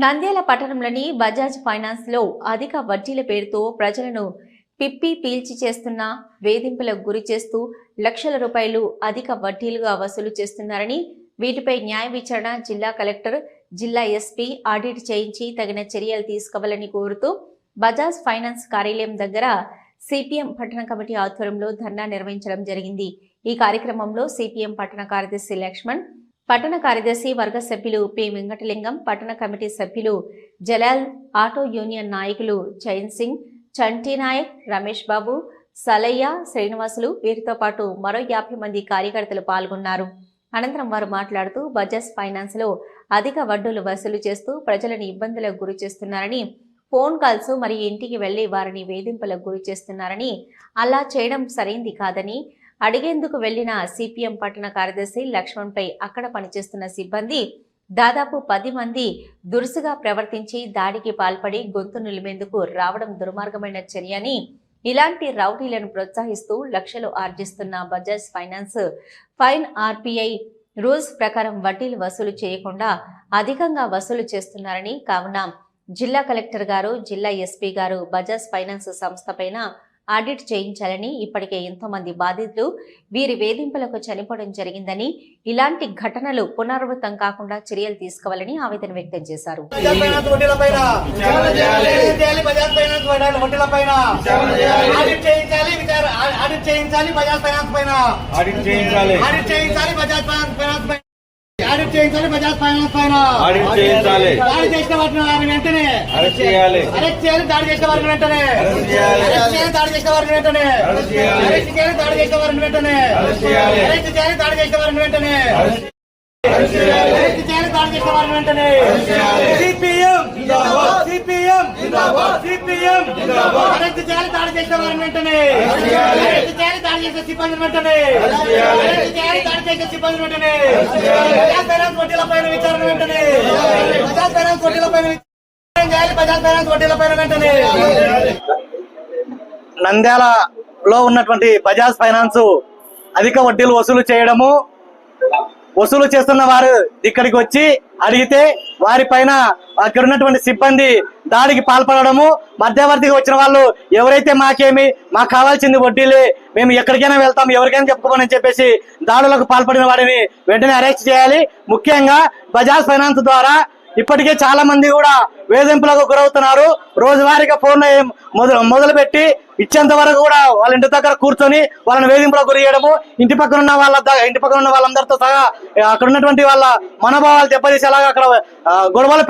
నంద్యాల పట్టణంలోని బజాజ్ ఫైనాన్స్ లో అధిక వడ్డీల పేరుతో ప్రజలను పిప్పి పీల్చి చేస్తున్న వేధింపులకు గురి చేస్తూ లక్షల రూపాయలు అధిక వడ్డీలుగా వసూలు చేస్తున్నారని, వీటిపై న్యాయ విచారణ జిల్లా కలెక్టర్, జిల్లా ఎస్పీ ఆడిట్ చేయించి తగిన చర్యలు తీసుకోవాలని కోరుతూ బజాజ్ ఫైనాన్స్ కార్యాలయం దగ్గర సిపిఎం పట్టణ కమిటీ ఆధ్వర్యంలో ధర్నా నిర్వహించడం జరిగింది. ఈ కార్యక్రమంలో సిపిఎం పట్టణ కార్యదర్శి లక్ష్మణ్, పట్టణ కార్యదర్శి వర్గ సభ్యులు పి వెంకటలింగం, పట్టణ కమిటీ సభ్యులు జలాల్, ఆటో యూనియన్ నాయకులు జైన్ సింగ్, చంటి నాయక్, రమేష్ బాబు, సలయ్య, శ్రీనివాసులు, వీరితో పాటు మరో 50 మంది కార్యకర్తలు పాల్గొన్నారు. అనంతరం వారు మాట్లాడుతూ బజాజ్ ఫైనాన్స్ లో అధిక వడ్డీలు వసూలు చేస్తూ ప్రజలను ఇబ్బందులకు గురి చేస్తున్నారని, ఫోన్ కాల్స్ మరియు ఇంటికి వెళ్లి వారిని వేధింపులకు గురి చేస్తున్నారని, అలా చేయడం సరైంది కాదని అడిగేందుకు వెళ్లిన సిపిఎం పట్టణ కార్యదర్శి లక్ష్మణ్ పై అక్కడ పనిచేస్తున్న సిబ్బంది దాదాపు 10 మంది దురుసుగా ప్రవర్తించి దాడికి పాల్పడి గొంతు నిలిమేందుకు రావడం దుర్మార్గమైన చర్య అని, ఇలాంటి రౌడీలను ప్రోత్సహిస్తూ లక్షలు ఆర్జిస్తున్న Bajaj finance fine RBI rules ప్రకారం వడ్డీలు వసూలు చేయకుండా అధికంగా వసూలు చేస్తున్నారని, కావున జిల్లా కలెక్టర్ గారు, జిల్లా ఎస్పీ గారు బజాజ్ ఫైనాన్స్ సంస్థ పైన ఆడిట్ చేయించాలని, ఇప్పటికే ఎంతో మంది బాధితులు వీరి వేధింపులకు చనిపోవడం జరిగిందని, ఇలాంటి ఘటనలు పునరావృతం కాకుండా చర్యలు తీసుకోవాలని ఆవేదన వ్యక్తం చేశారు. ఆడిట్ చేయించాలి బజాజ్ ఫైనాన్స్ పైన. దాడి చేసిన వారిని వెంటనే అరెస్ట్ చేయాలి. దాడి చేసిన వారిని వెంటనే దాడి చేసిన వారిని వెంటనే దాడి చేసిన వారిని వెంటనే దాడి చేసిన వారిని వెంటనే దాడి చేసిన వారిని వెంటనే సిపిఎం సిపిఎం సిపిఎం అరెస్ట్ చేయాలి. దాడి చేసిన వారిని వెంటనే దాడి చేసిన సిబ్బందిని వెంటనే దాడి చేసిన సిబ్బందిని వెంటనే బజాజ్ ఫైనాన్స్ వడ్డీల పైన విచారణ వెంటనే బజాజ్ ఫైనాన్స్ వడ్డీల పైన చేయాలి. బజాజ్ ఫైనాన్స్ వడ్డీల పైన వెంటనే. నంద్యాలలో ఉన్నటువంటి బజాజ్ ఫైనాన్స్ అధిక వడ్డీలు వసూలు చేస్తున్న వారు ఇక్కడికి వచ్చి అడిగితే వారి పైన అక్కడ ఉన్నటువంటి సిబ్బంది దాడికి పాల్పడము, మధ్యవర్తిగా వచ్చిన వాళ్ళు ఎవరైతే మాకు కావాల్సింది వడ్డీలే, మేము ఎక్కడికైనా వెళ్తాం, ఎవరికైనా చెప్పుకోమని చెప్పేసి దాడులకు పాల్పడిన వారిని వెంటనే అరెస్ట్ చేయాలి. ముఖ్యంగా బజాజ్ ఫైనాన్స్ ద్వారా ఇప్పటికే చాలా మంది కూడా వేధింపులకు గురవుతున్నారు. రోజువారీగా ఫోన్ మొదలుపెట్టి ఇచ్చేంత వరకు కూడా వాళ్ళ ఇంటి దగ్గర కూర్చొని వాళ్ళని వేధింపులకు గురి చేయడము, ఇంటి పక్కన ఉన్న వాళ్ళందరితో సహా అక్కడ ఉన్నటువంటి వాళ్ళ మనోభావాలు దెబ్బతీసేలాగా అక్కడ గొడవలు